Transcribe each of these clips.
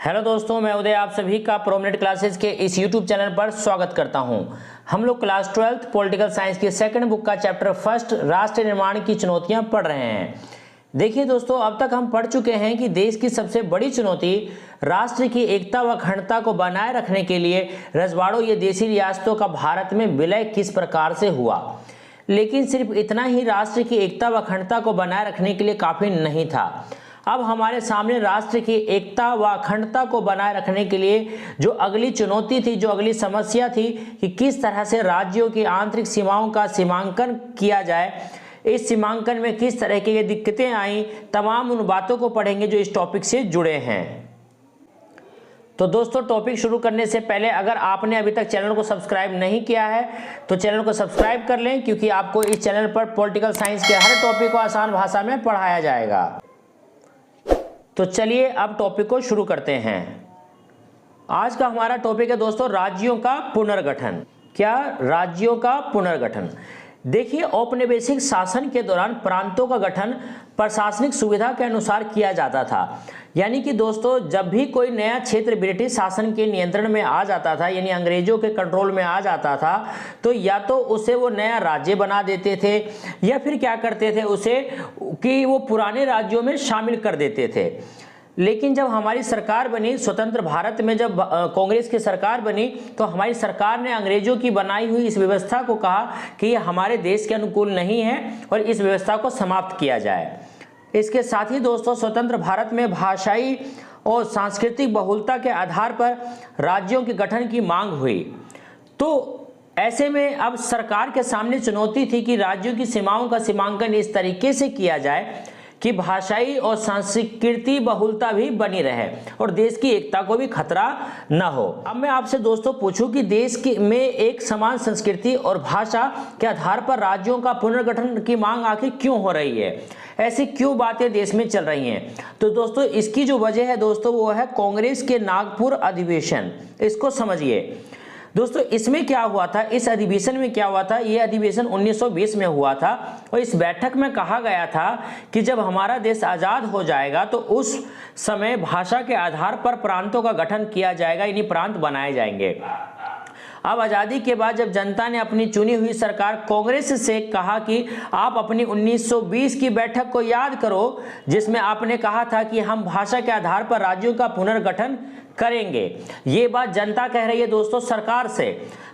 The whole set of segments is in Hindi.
हेलो दोस्तों, मैं उदय आप सभी का प्रोमिनेंट क्लासेस के इस यूट्यूब चैनल पर स्वागत करता हूं। हम लोग क्लास 12th पॉलिटिकल साइंस की सेकंड बुक का चैप्टर फर्स्ट राष्ट्र निर्माण की चुनौतियां पढ़ रहे हैं। देखिए दोस्तों, अब तक हम पढ़ चुके हैं कि देश की सबसे बड़ी चुनौती राष्ट्र की एकता व अखंडता को बनाए रखने के लिए रजवाड़ों या देशी रियासतों का भारत में विलय किस प्रकार से हुआ। लेकिन सिर्फ इतना ही राष्ट्र की एकता व अखंडता को बनाए रखने के लिए काफ़ी नहीं था। अब हमारे सामने राष्ट्र की एकता व अखंडता को बनाए रखने के लिए जो अगली चुनौती थी, जो अगली समस्या थी कि किस तरह से राज्यों की आंतरिक सीमाओं का सीमांकन किया जाए, इस सीमांकन में किस तरह की दिक्कतें आई, तमाम उन बातों को पढ़ेंगे जो इस टॉपिक से जुड़े हैं। तो दोस्तों, टॉपिक शुरू करने से पहले अगर आपने अभी तक चैनल को सब्सक्राइब नहीं किया है तो चैनल को सब्सक्राइब कर लें, क्योंकि आपको इस चैनल पर पॉलिटिकल साइंस के हर टॉपिक को आसान भाषा में पढ़ाया जाएगा। तो चलिए अब टॉपिक को शुरू करते हैं। आज का हमारा टॉपिक है दोस्तों राज्यों का पुनर्गठन। क्या? राज्यों का पुनर्गठन। देखिए, औपनिवेशिक शासन के दौरान प्रांतों का गठन प्रशासनिक सुविधा के अनुसार किया जाता था। यानी कि दोस्तों, जब भी कोई नया क्षेत्र ब्रिटिश शासन के नियंत्रण में आ जाता था, यानी अंग्रेजों के कंट्रोल में आ जाता था, तो या तो उसे वो नया राज्य बना देते थे या फिर क्या करते थे उसे कि वो पुराने राज्यों में शामिल कर देते थे। लेकिन जब हमारी सरकार बनी, स्वतंत्र भारत में जब कांग्रेस की सरकार बनी, तो हमारी सरकार ने अंग्रेजों की बनाई हुई इस व्यवस्था को कहा कि ये हमारे देश के अनुकूल नहीं है और इस व्यवस्था को समाप्त किया जाए। इसके साथ ही दोस्तों, स्वतंत्र भारत में भाषाई और सांस्कृतिक बहुलता के आधार पर राज्यों के गठन की मांग हुई। तो ऐसे में अब सरकार के सामने चुनौती थी कि राज्यों की सीमाओं का सीमांकन इस तरीके से किया जाए कि भाषाई और सांस्कृतिक बहुलता भी बनी रहे और देश की एकता को भी खतरा न हो। अब मैं आपसे दोस्तों पूछूं कि देश में एक समान संस्कृति और भाषा के आधार पर राज्यों का पुनर्गठन की मांग आखिर क्यों हो रही है, ऐसी क्यों बातें देश में चल रही हैं? तो दोस्तों, इसकी जो वजह है दोस्तों वो है कांग्रेस के नागपुर अधिवेशन। इसको समझिए दोस्तों, इसमें क्या हुआ था, इस अधिवेशन में क्या हुआ था। यह अधिवेशन 1920 में हुआ था और इस बैठक में कहा गया था कि जब हमारा देश आज़ाद हो जाएगा तो उस समय भाषा के आधार पर प्रांतों का गठन किया जाएगा, यानी प्रांत बनाए जाएंगे। अब आज़ादी के बाद जब जनता ने अपनी चुनी हुई सरकार कांग्रेस से कहा कि आप अपनी 1920 की बैठक को याद करो, जिसमें आपने कहा था कि हम भाषा के आधार पर राज्यों का पुनर्गठन करेंगे, ये बात जनता कह रही है दोस्तों सरकार से।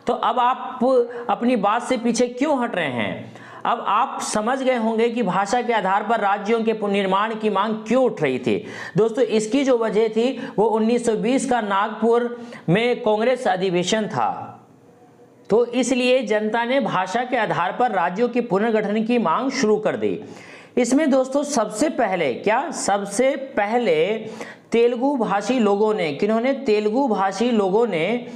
तो अब आप अपनी बात से पीछे क्यों हट रहे हैं? अब आप समझ गए होंगे कि भाषा के आधार पर राज्यों के पुनर्निर्माण की मांग क्यों उठ रही थी। दोस्तों, इसकी जो वजह थी वो 1920 का नागपुर में कांग्रेस अधिवेशन था। तो इसलिए जनता ने भाषा के आधार पर राज्यों के पुनर्गठन की मांग शुरू कर दी। इसमें दोस्तों सबसे पहले तेलुगु भाषी लोगों ने, किन्होंने? तेलुगु भाषी लोगों ने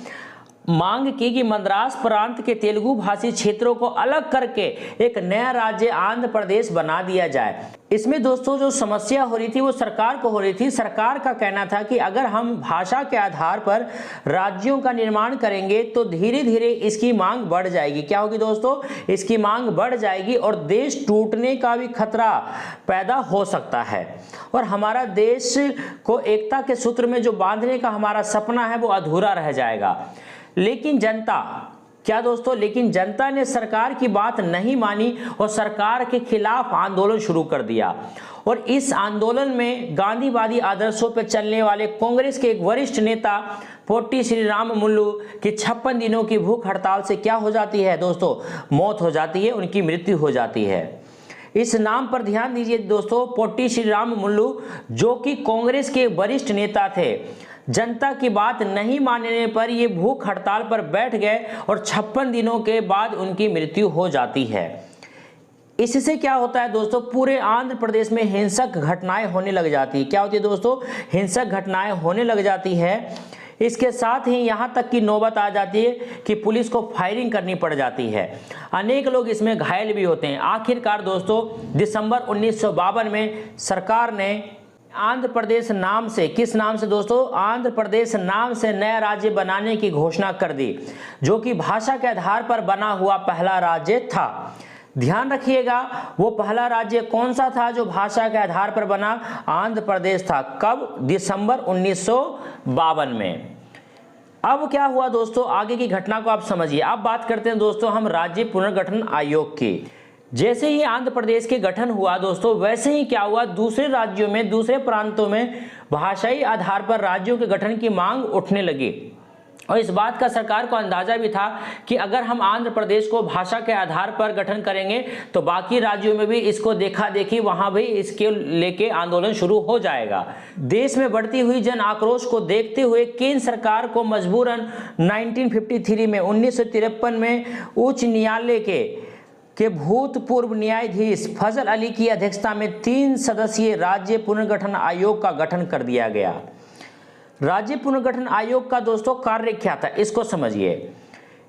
मांग की कि मद्रास प्रांत के तेलुगु भाषी क्षेत्रों को अलग करके एक नया राज्य आंध्र प्रदेश बना दिया जाए। इसमें दोस्तों जो समस्या हो रही थी वो सरकार को हो रही थी। सरकार का कहना था कि अगर हम भाषा के आधार पर राज्यों का निर्माण करेंगे तो धीरे धीरे इसकी मांग बढ़ जाएगी। क्या होगी दोस्तों? इसकी मांग बढ़ जाएगी और देश टूटने का भी खतरा पैदा हो सकता है और हमारा देश को एकता के सूत्र में जो बांधने का हमारा सपना है वो अधूरा रह जाएगा। लेकिन जनता, क्या दोस्तों, लेकिन जनता ने सरकार की बात नहीं मानी और सरकार के खिलाफ आंदोलन शुरू कर दिया। और इस आंदोलन में गांधीवादी आदर्शों पर चलने वाले कांग्रेस के एक वरिष्ठ नेता पोट्टी श्रीराम मुल्लू की 56 दिनों की भूख हड़ताल से क्या हो जाती है दोस्तों? मौत हो जाती है, उनकी मृत्यु हो जाती है। इस नाम पर ध्यान दीजिए दोस्तों, पोट्टी श्रीराम मुल्लू, जो कि कांग्रेस के वरिष्ठ नेता थे, जनता की बात नहीं मानने पर ये भूख हड़ताल पर बैठ गए और 56 दिनों के बाद उनकी मृत्यु हो जाती है। इससे क्या होता है दोस्तों? पूरे आंध्र प्रदेश में हिंसक घटनाएं होने लग जाती है। क्या होती है दोस्तों? हिंसक घटनाएं होने लग जाती है। इसके साथ ही यहाँ तक की नौबत आ जाती है कि पुलिस को फायरिंग करनी पड़ जाती है। अनेक लोग इसमें घायल भी होते हैं। आखिरकार दोस्तों दिसंबर 1952 में सरकार ने आंध्र प्रदेश नाम से, किस नाम से दोस्तों? आंध्र प्रदेश नाम से नया राज्य बनाने की घोषणा कर दी, जो कि भाषा के आधार पर बना हुआ पहला राज्य था। ध्यान रखिएगा, वो पहला राज्य कौन सा था जो भाषा के आधार पर बना? आंध्र प्रदेश था। कब? दिसंबर 1952 में। अब क्या हुआ दोस्तों, आगे की घटना को आप समझिए। अब बात करते हैं दोस्तों हम राज्य पुनर्गठन आयोग की। जैसे ही आंध्र प्रदेश के गठन हुआ दोस्तों, वैसे ही क्या हुआ, दूसरे राज्यों में, दूसरे प्रांतों में भाषाई आधार पर राज्यों के गठन की मांग उठने लगी। और इस बात का सरकार को अंदाजा भी था कि अगर हम आंध्र प्रदेश को भाषा के आधार पर गठन करेंगे तो बाकी राज्यों में भी इसको देखा देखी वहां भी इसके लेके आंदोलन शुरू हो जाएगा। देश में बढ़ती हुई जन आक्रोश को देखते हुए केंद्र सरकार को मजबूरन 1953 में 1953 में उच्च न्यायालय के भूतपूर्व न्यायाधीश फजल अली की अध्यक्षता में 3 सदस्यीय राज्य पुनर्गठन आयोग का गठन कर दिया गया। राज्य पुनर्गठन आयोग का दोस्तों कार्य क्या था, इसको समझिए।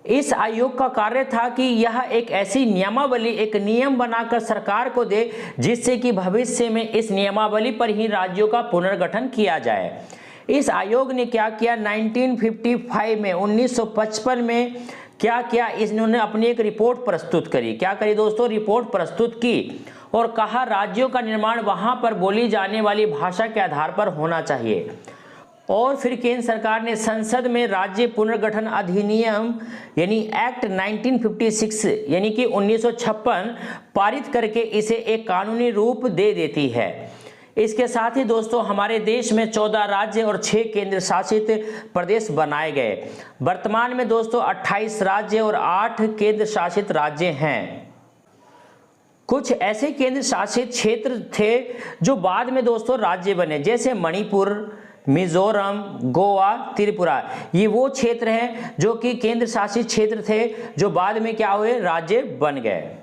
इस आयोग का कार्य था कि यह एक ऐसी नियमावली, एक नियम बनाकर सरकार को दे जिससे कि भविष्य में इस नियमावली पर ही राज्यों का पुनर्गठन किया जाए। इस आयोग ने क्या किया, 1955 में 1955 में क्या किया, इन्होंने अपनी एक रिपोर्ट प्रस्तुत करी। क्या करी दोस्तों? रिपोर्ट प्रस्तुत की और कहा राज्यों का निर्माण वहां पर बोली जाने वाली भाषा के आधार पर होना चाहिए। और फिर केंद्र सरकार ने संसद में राज्य पुनर्गठन अधिनियम यानी एक्ट 1956 यानी कि 1956 पारित करके इसे एक कानूनी रूप दे देती है। इसके साथ ही दोस्तों हमारे देश में 14 राज्य और 6 केंद्र शासित प्रदेश बनाए गए। वर्तमान में दोस्तों 28 राज्य और 8 केंद्र शासित राज्य हैं। कुछ ऐसे केंद्र शासित क्षेत्र थे जो बाद में दोस्तों राज्य बने, जैसे मणिपुर, मिजोरम, गोवा, त्रिपुरा। ये वो क्षेत्र हैं जो कि केंद्र शासित क्षेत्र थे जो बाद में क्या हुए, राज्य बन गए।